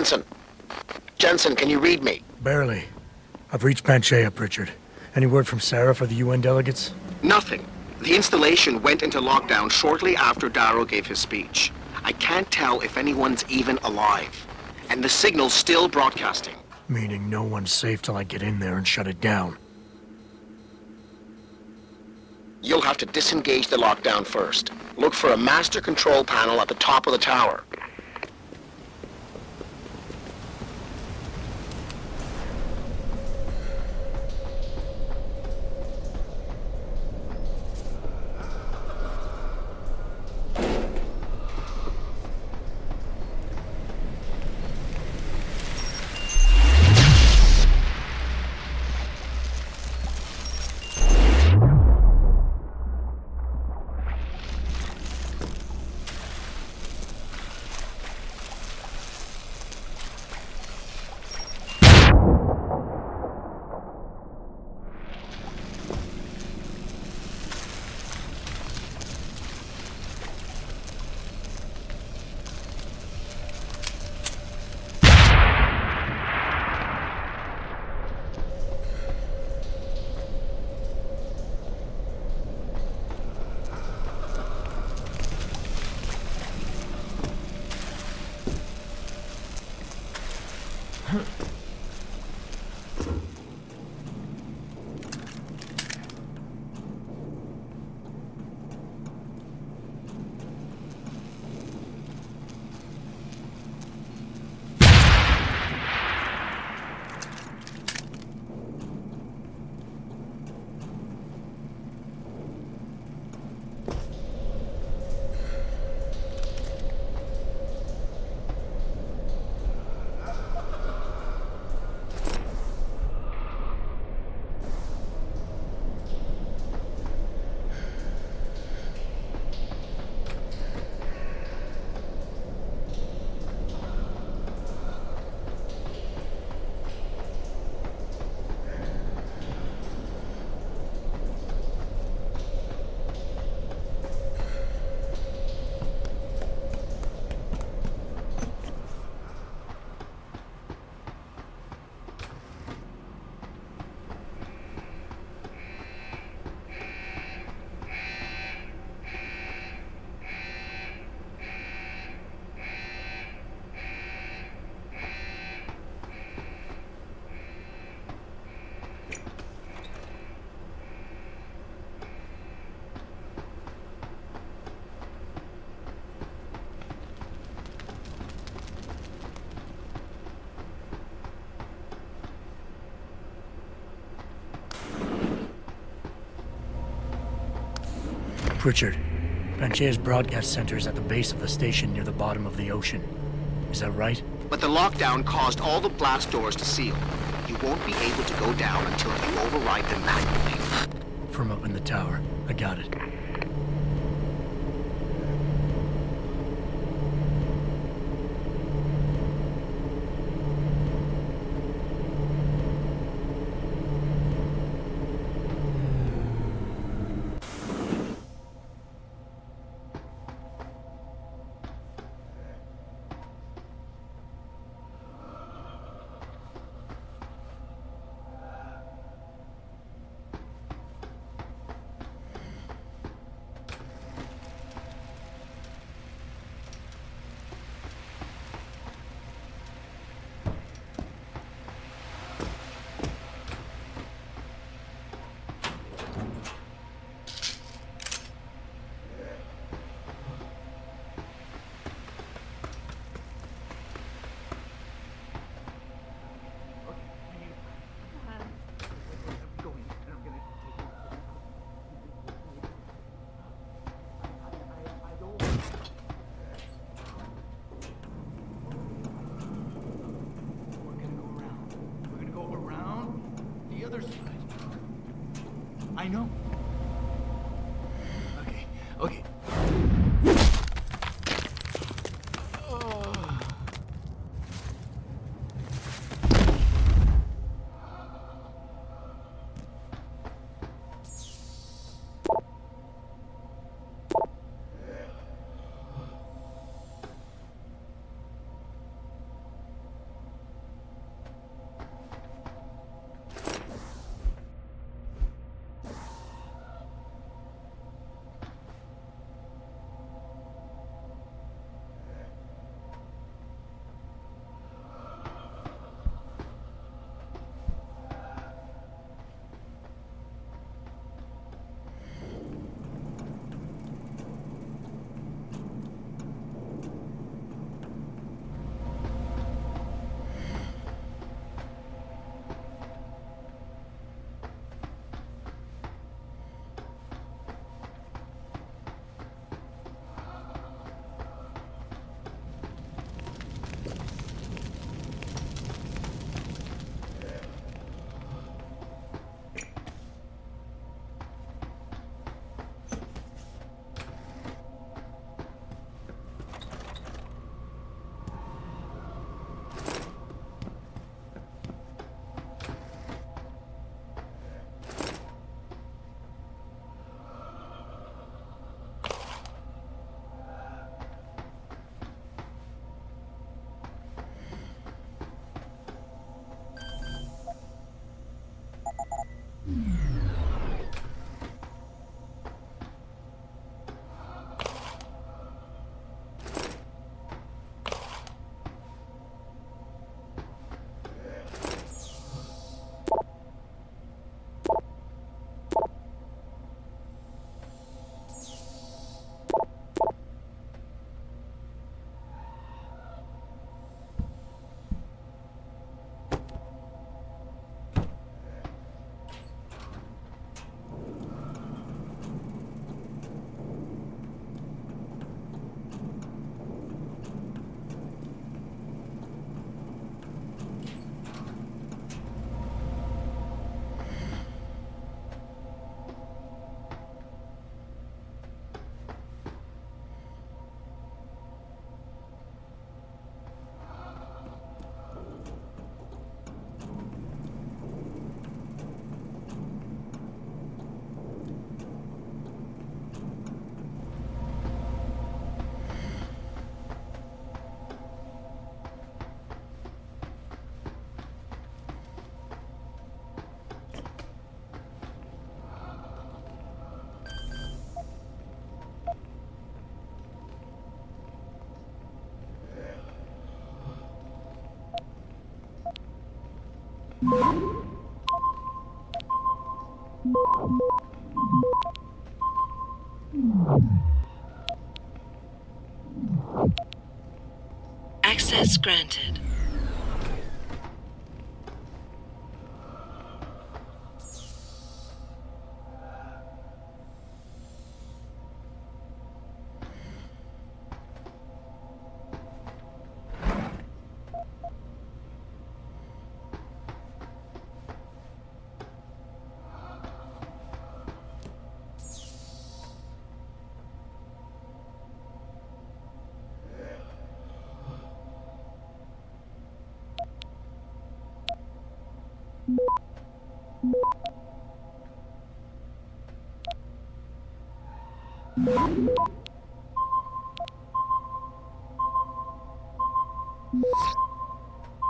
Jensen. Jensen, can you read me? Barely. I've reached Pannchea, Pritchard. Any word from Sarah for the UN delegates? Nothing. The installation went into lockdown shortly after Darrow gave his speech. I can't tell if anyone's even alive. And the signal's still broadcasting. Meaning no one's safe till I get in there and shut it down. You'll have to disengage the lockdown first. Look for a master control panel at the top of the tower. Pritchard, Pannchea's broadcast center is at the base of the station near the bottom of the ocean. Is that right? But the lockdown caused all the blast doors to seal. You won't be able to go down until you override them manually. From up in the tower. I got it. I know. Okay, okay. Access granted.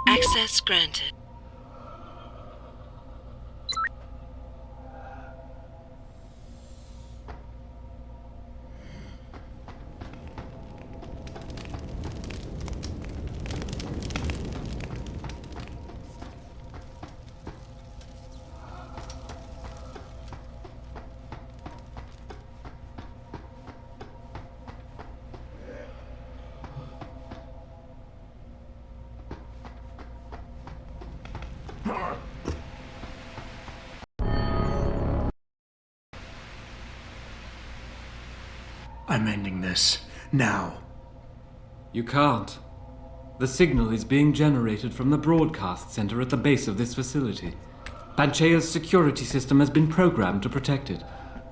Access granted. I'm ending this. Now. You can't. The signal is being generated from the broadcast center at the base of this facility. Pannchea's security system has been programmed to protect it,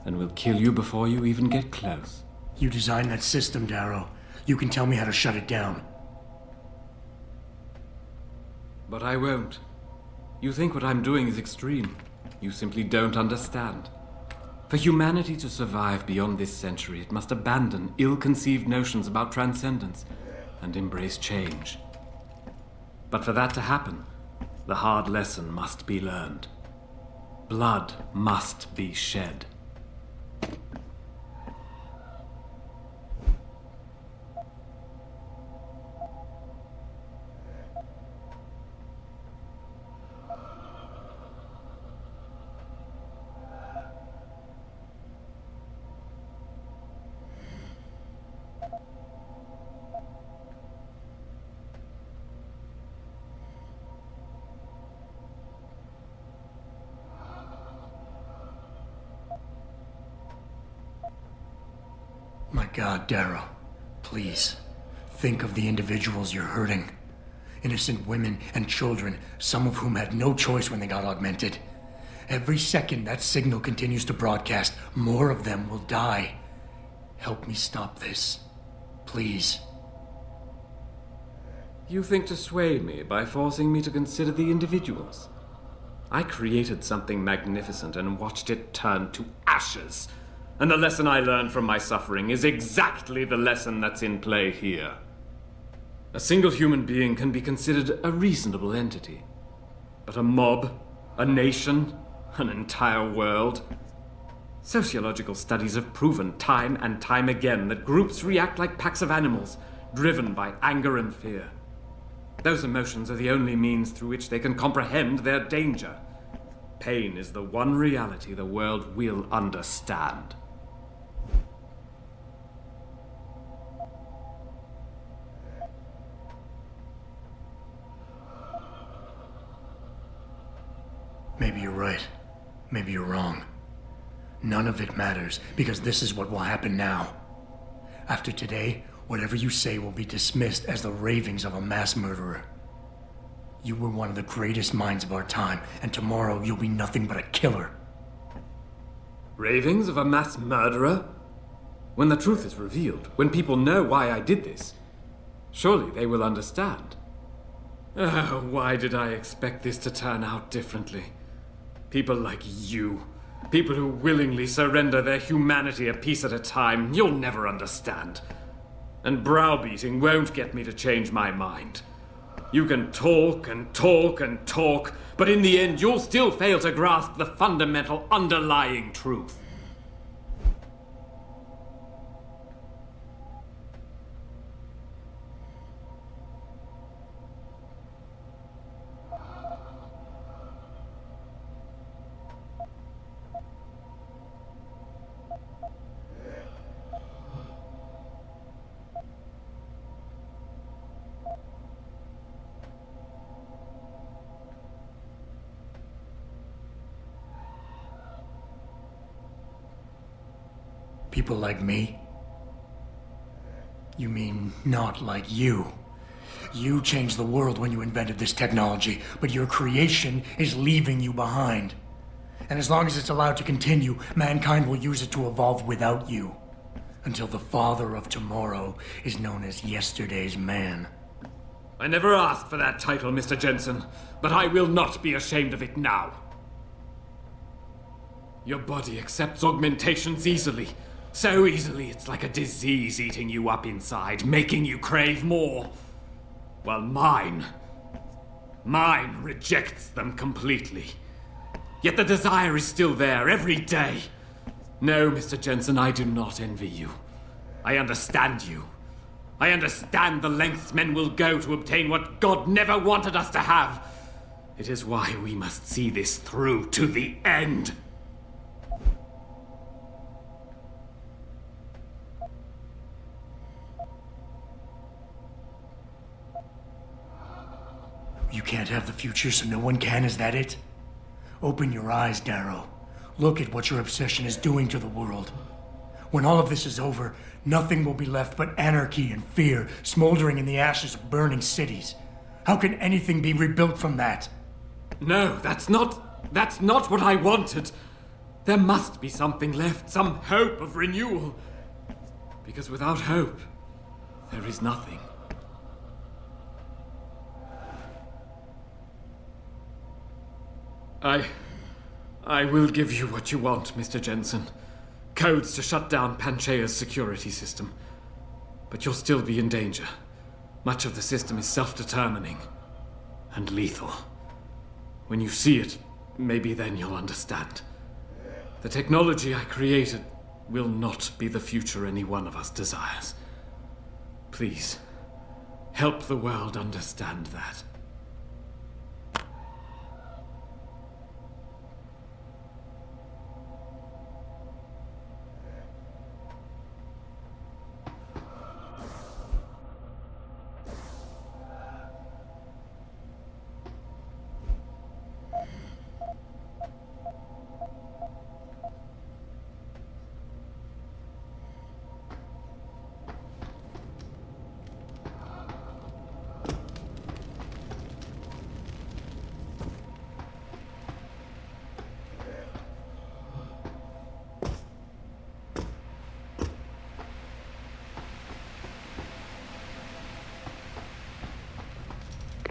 and will kill you before you even get close. You designed that system, Darrow. You can tell me how to shut it down. But I won't. You think what I'm doing is extreme. You simply don't understand. For humanity to survive beyond this century, it must abandon ill-conceived notions about transcendence and embrace change. But for that to happen, the hard lesson must be learned. Blood must be shed. My God, Darrow. Please. Think of the individuals you're hurting. Innocent women and children, some of whom had no choice when they got augmented. Every second that signal continues to broadcast, more of them will die. Help me stop this. Please. You think to sway me by forcing me to consider the individuals? I created something magnificent and watched it turn to ashes. And the lesson I learned from my suffering is exactly the lesson that's in play here. A single human being can be considered a reasonable entity. But a mob, a nation, an entire world. Sociological studies have proven time and time again that groups react like packs of animals, driven by anger and fear. Those emotions are the only means through which they can comprehend their danger. Pain is the one reality the world will understand. Maybe you're right. Maybe you're wrong. None of it matters, because this is what will happen now. After today, whatever you say will be dismissed as the ravings of a mass murderer. You were one of the greatest minds of our time, and tomorrow you'll be nothing but a killer. Ravings of a mass murderer? When the truth is revealed, when people know why I did this, surely they will understand. Oh, why did I expect this to turn out differently? People like you, people who willingly surrender their humanity a piece at a time, you'll never understand. And browbeating won't get me to change my mind. You can talk and talk and talk, but in the end you'll still fail to grasp the fundamental underlying truth. people like me? You mean not like you? You changed the world when you invented this technology, but your creation is leaving you behind. And as long as it's allowed to continue, mankind will use it to evolve without you. Until the father of tomorrow is known as yesterday's man. I never asked for that title, Mr. Jensen, but I will not be ashamed of it now. Your body accepts augmentations easily. So easily it's like a disease eating you up inside, making you crave more. While mine rejects them completely. Yet the desire is still there every day. No, Mr. Jensen, I do not envy you. I understand you. I understand the lengths men will go to obtain what God never wanted us to have. It is why we must see this through to the end. You can't have the future, so no one can, is that it? Open your eyes, Darrow. Look at what your obsession is doing to the world. When all of this is over, nothing will be left but anarchy and fear, smoldering in the ashes of burning cities. How can anything be rebuilt from that? No, that's not what I wanted. There must be something left, some hope of renewal. Because without hope, there is nothing. I will give you what you want, Mr. Jensen. Codes to shut down Pannchea's security system. But you'll still be in danger. Much of the system is self-determining and lethal. When you see it, maybe then you'll understand. The technology I created will not be the future any one of us desires. Please, help the world understand that.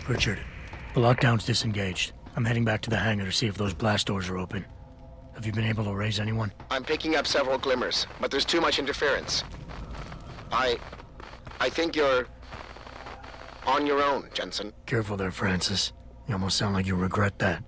Richard, the lockdown's disengaged. I'm heading back to the hangar to see if those blast doors are open. Have you been able to raise anyone? I'm picking up several glimmers, but there's too much interference. I think you're on your own, Jensen. Careful there, Francis. You almost sound like you regret that.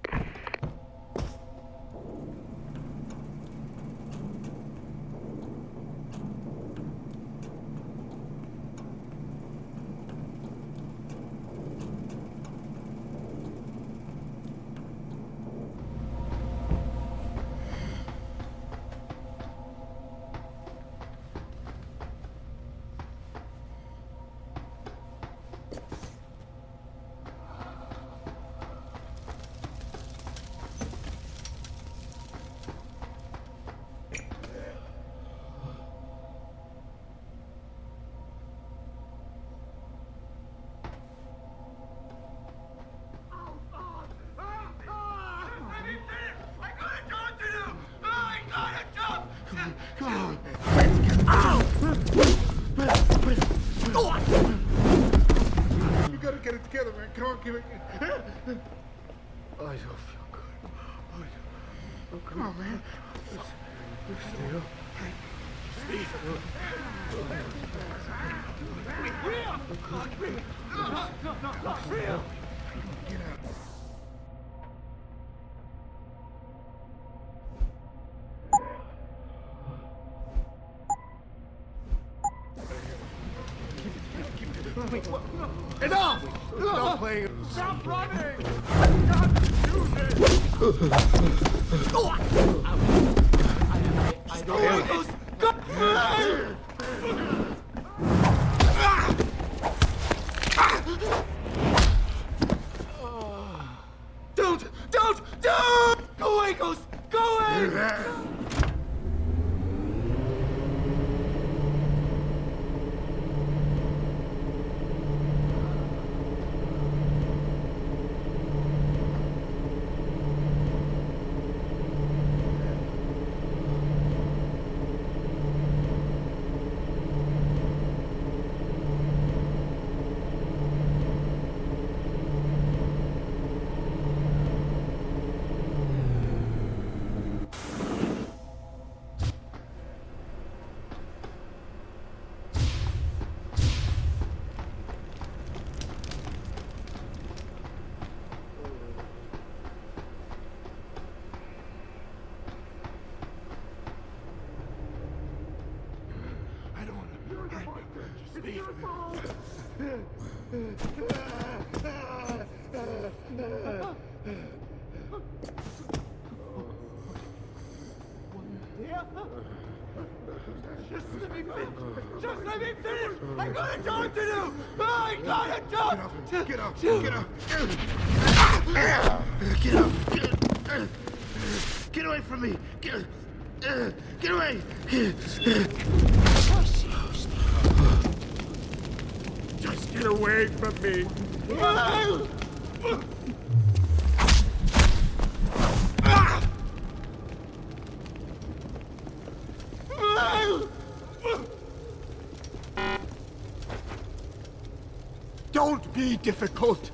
You gotta get it together, man. Come on, give it. I don't feel good. Come on, man. Stay up. Enough! Stop playing. Stop running! Stop shooting! Don't! Go away, Ghost! Go away! Just let me finish! Just let me finish! I got a job to do! I got a job! Get up! Get up! Get up! Get away from me! Get away! Just get away from me! Don't be difficult.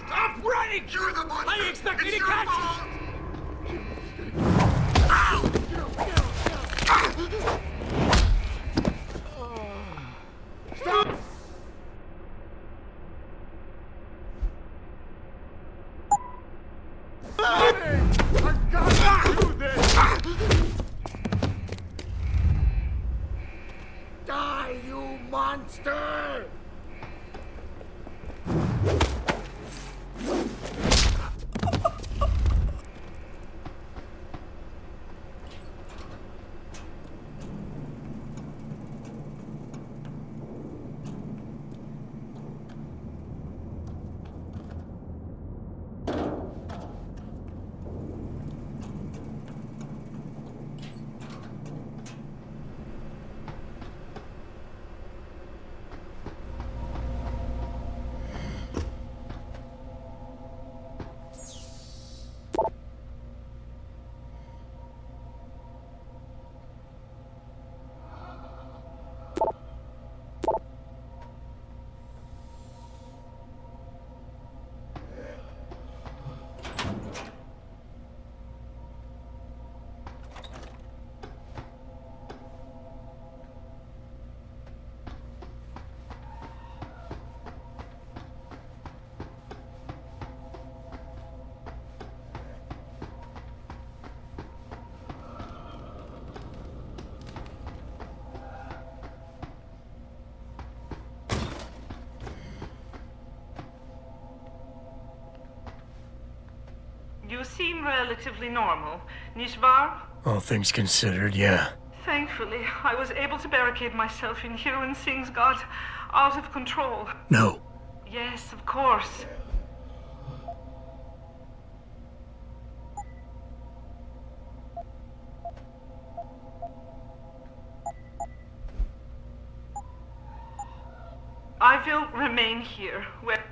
Stop running! You're the one. Why do you expect me It's to your catch you? fault. I've got to do this! Die, you monster! You seem relatively normal, nicht wahr? All things considered, yeah. Thankfully, I was able to barricade myself in here when things got out of control. No. Yes, of course. I will remain here, where...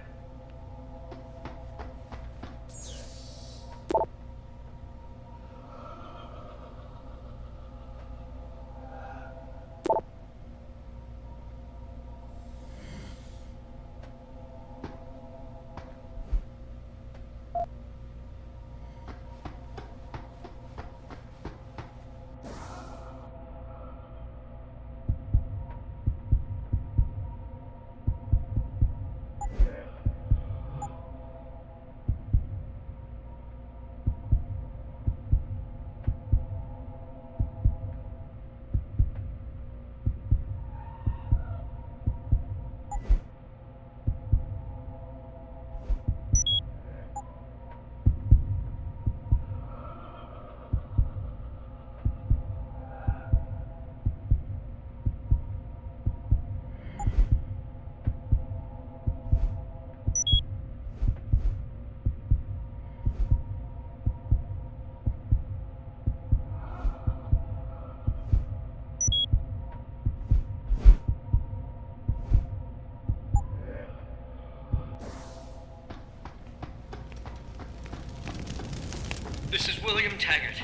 This is William Taggart.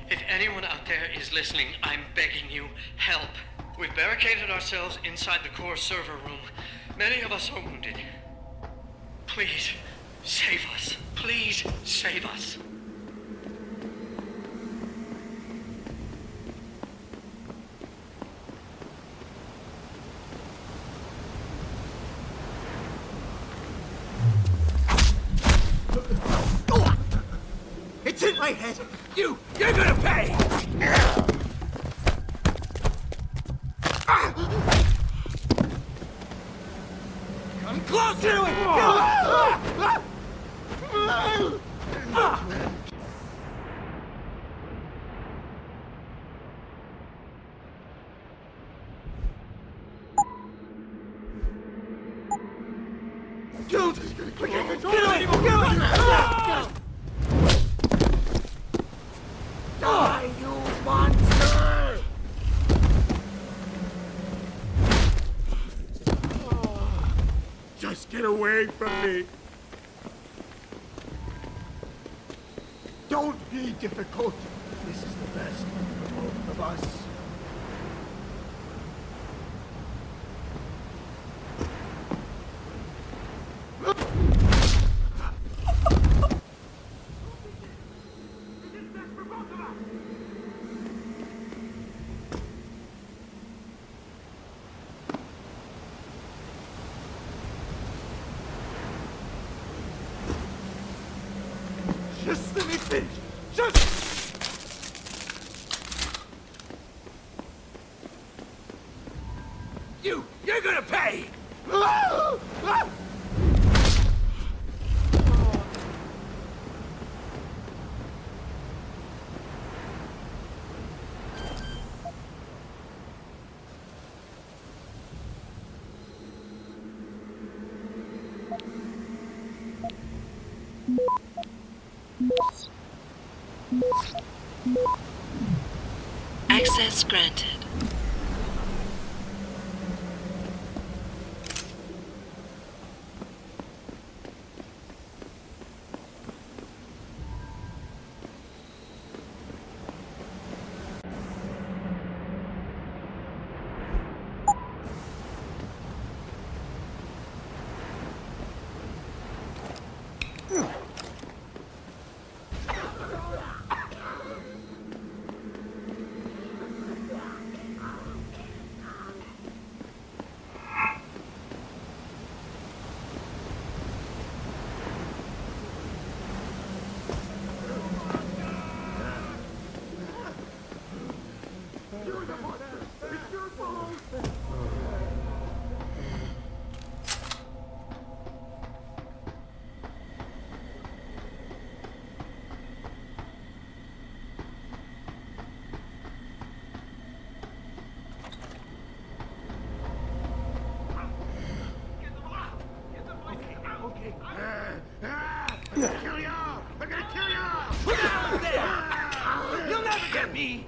If anyone out there is listening, I'm begging you, help. We've barricaded ourselves inside the core server room. Many of us are wounded. Please, save us. Please, save us. It's in my head! You're gonna pay! Come closer to it! Don't! We can't control it anymore! Die, you monster! Just get away from me! Don't be difficult. This is the best for both of us. Just let me finish. You're gonna pay! Access granted. I'm gonna kill you! I'm gonna kill you! Get out of there! You'll never get me!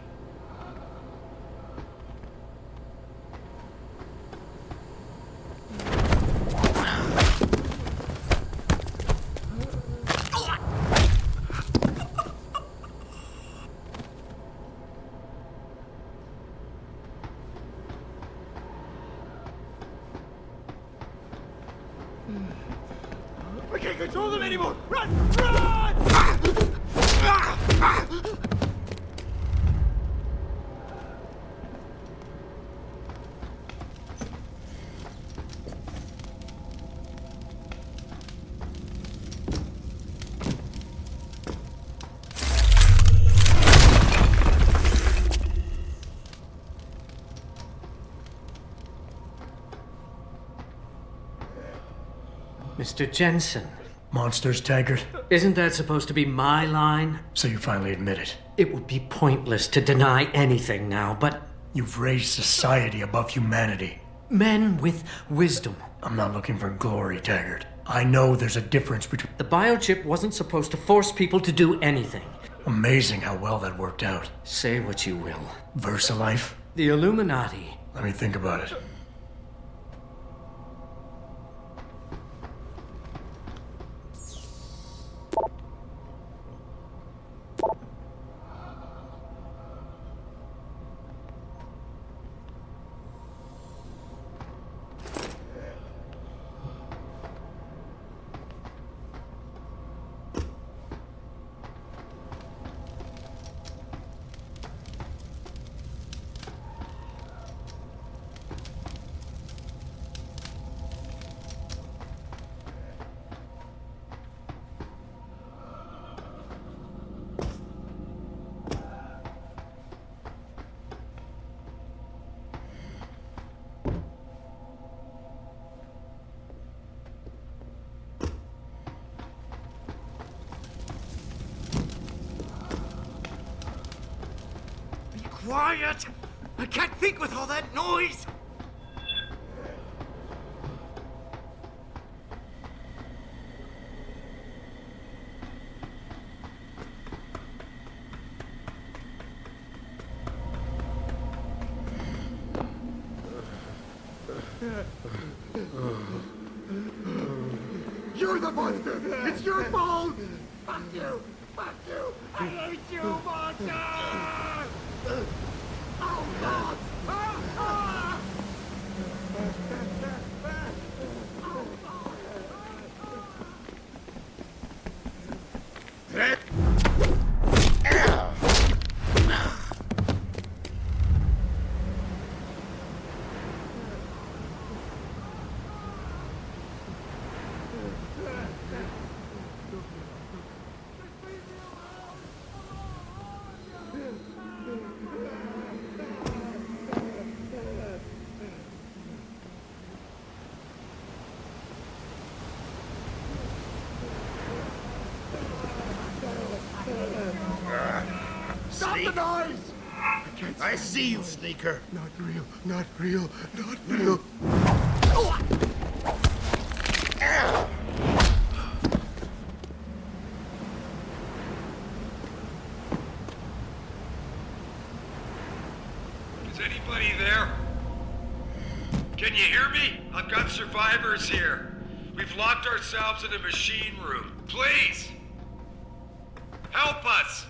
We can't control them anymore! Run! Run! Mr. Jensen. Monsters, Taggart? Isn't that supposed to be my line? So you finally admit it. It would be pointless to deny anything now, but You've raised society above humanity. men with wisdom. I'm not looking for glory, Taggart. I know there's a difference between... The biochip wasn't supposed to force people to do anything. Amazing how well that worked out. Say what you will. VersaLife? The Illuminati. Let me think about it. quiet! I can't think with all that noise! You're the monster! It's your fault! Fuck you! Fuck you! I hate you, monster! Oh, God! Ah, ah! Stop the noise! I see you, sneaker. Not real, not real, not real. Is anybody there? Can you hear me? I've got survivors here. We've locked ourselves in a machine room. Please! Help us!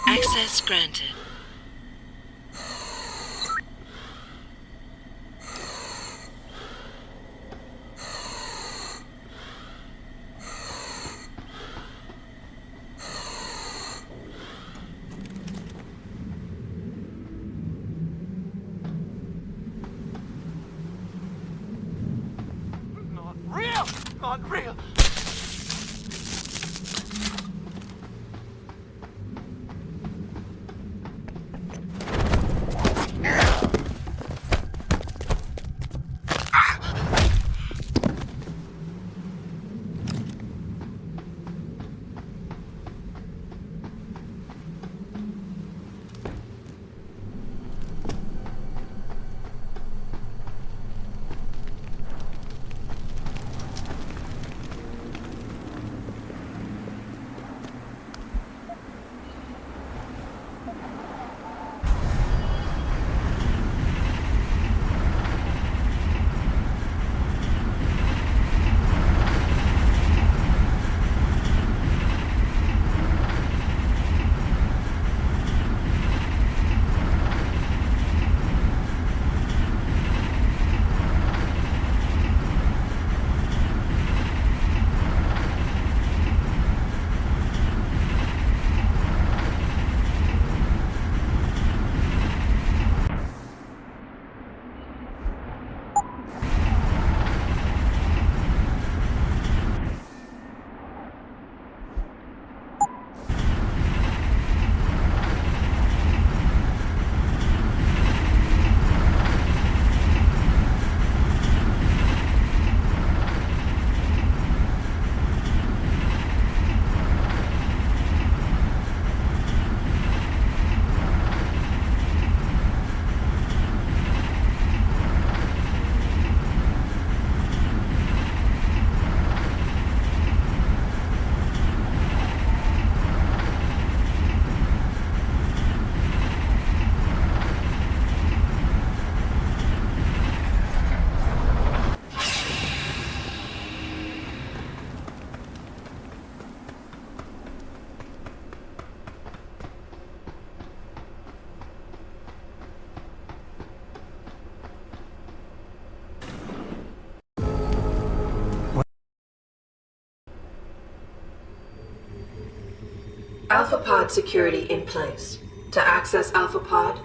Access granted. Not real! Not real! Alpha Pod security in place. To access Alpha Pod,